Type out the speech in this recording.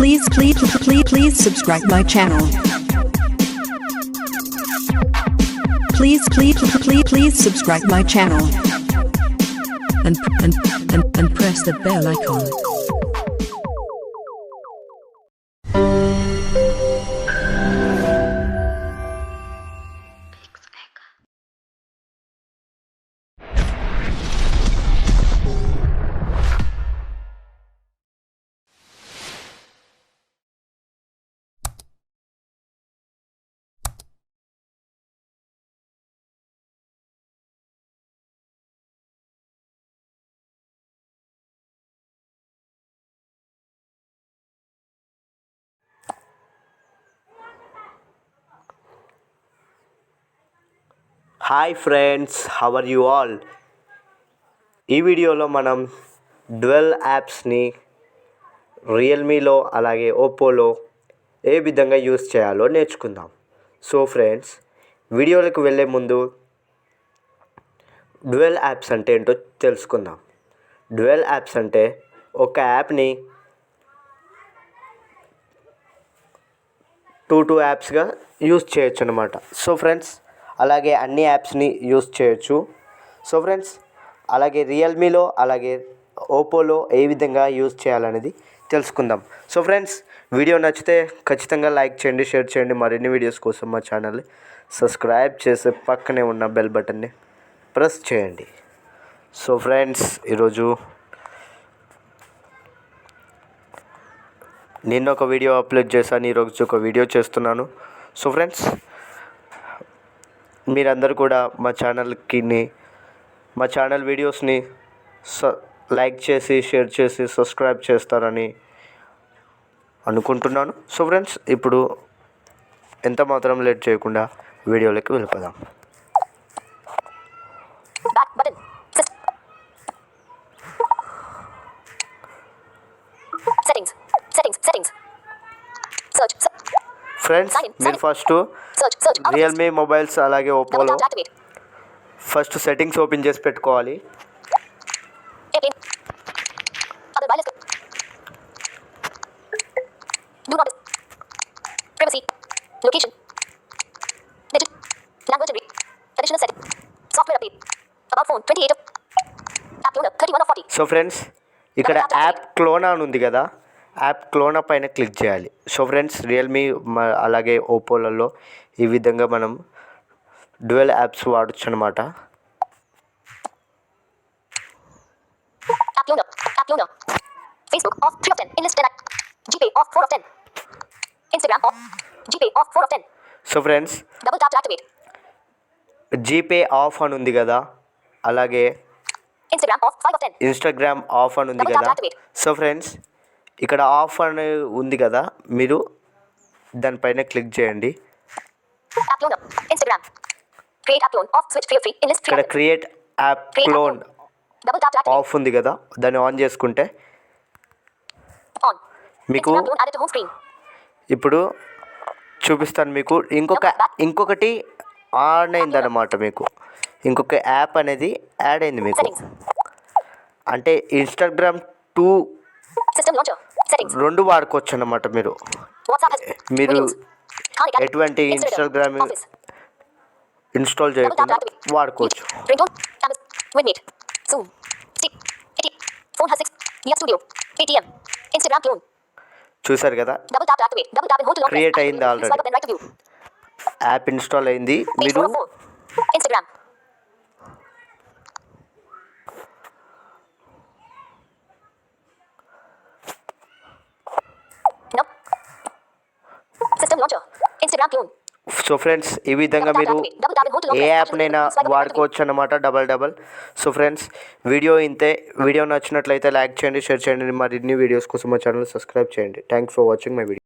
Please subscribe my channel. Please subscribe my channel. And press the bell icon. Hi friends, how are you all? ఈ వీడియోలో మనం dwell యాప్స్ని రియల్మీలో అలాగే ఓప్పోలో ఏ విధంగా use చేయాలో నేర్చుకుందాం. సో ఫ్రెండ్స్, వీడియోలకు వెళ్ళే ముందు డ్వెల్ యాప్స్ అంటే ఏంటో తెలుసుకుందాం. డ్వెల్ యాప్స్ అంటే ఒక యాప్ని టూ యాప్స్గా యూస్ చేయొచ్చు అనమాట. సో ఫ్రెండ్స్, అలాగే అన్ని యాప్స్ని యూస్ చేయొచ్చు. సో ఫ్రెండ్స్, అలాగే రియల్మీలో అలాగే ఓప్పోలో ఏ విధంగా యూస్ చేయాలనేది తెలుసుకుందాం. సో ఫ్రెండ్స్, వీడియో నచ్చితే ఖచ్చితంగా లైక్ చేయండి, షేర్ చేయండి. మరిన్ని వీడియోస్ కోసం మా ఛానల్ని సబ్స్క్రైబ్ చేసి పక్కనే ఉన్న బెల్ బటన్ని ప్రెస్ చేయండి. సో ఫ్రెండ్స్, ఈరోజు నిన్న ఒక వీడియో అప్లోడ్ చేశాను, ఈరోజు ఒక వీడియో చేస్తున్నాను. సో ఫ్రెండ్స్, మీరందరూ కూడా మా ఛానల్ వీడియోస్ని లైక్ చేసి షేర్ చేసి సబ్స్క్రైబ్ చేస్తారని అనుకుంటున్నాను. సో ఫ్రెండ్స్, ఇప్పుడు ఎంత మాత్రం లేట్ చేయకుండా వీడియోలోకి వెళ్ళిపోదాం. ఫ్రెండ్స్, మీరు ఫస్ట్ రియల్మీ మొబైల్స్ అలాగే ఓప్పోలో ఫస్ట్ సెట్టింగ్స్ ఓపెన్ చేసి పెట్టుకోవాలి. సో ఫ్రెండ్స్, ఇక్కడ యాప్ క్లోన్ అని ఉంది కదా, యాప్ క్లోన్ పైన క్లిక్ చేయాలి. సో ఫ్రెండ్స్, రియల్మీ అలాగే ఓప్పోలలో ఈ విధంగా మనం డ్వెల్ యాప్స్ వాడచ్చు అనమాట. సో ఫ్రెండ్స్, జీపే ఆఫ్ అని ఉంది కదా, అలాగే ఇన్స్టాగ్రామ్ ఆఫ్ అని ఉంది కదా. సో ఫ్రెండ్స్, ఇక్కడ ఆఫ్ అని ఉంది కదా, మీరు దానిపైన క్లిక్ చేయండి. ఇక్కడ క్రియేట్ యాప్ క్లోన్ ఆఫ్ ఉంది కదా, దాన్ని ఆన్ చేసుకుంటే మీకు ఇప్పుడు చూపిస్తాను. మీకు ఇంకొకటి ఆన్ అయిందన్నమాట. మీకు ఇంకొక యాప్ అనేది యాడ్ అయింది. మీకు అంటే ఇన్స్టాగ్రామ్ 2 రెండు వాడుకోవచ్చు అన్నమాట. మీరు ఎటువంటి ఇన్స్టాగ్రామ్ ఇన్స్టాల్ చేయకుండా వాడుకోవచ్చు. చూసారు కదా, క్రియేట్ అయింది, ఆల్రెడీ యాప్ ఇన్స్టాల్ అయింది. మీరు సో ఫ్రెండ్స్, ఈ విధంగా మీరు ఏ యాప్నైనా వాడుకోవచ్చు అన్నమాట, డబల్. సో ఫ్రెండ్స్, వీడియో నచ్చినట్లయితే లైక్ చేయండి, షేర్ చేయండి. మరిన్ని వీడియోస్ కోసం మా ఛానల్ సబ్స్క్రైబ్ చేయండి. Thanks for watching my video.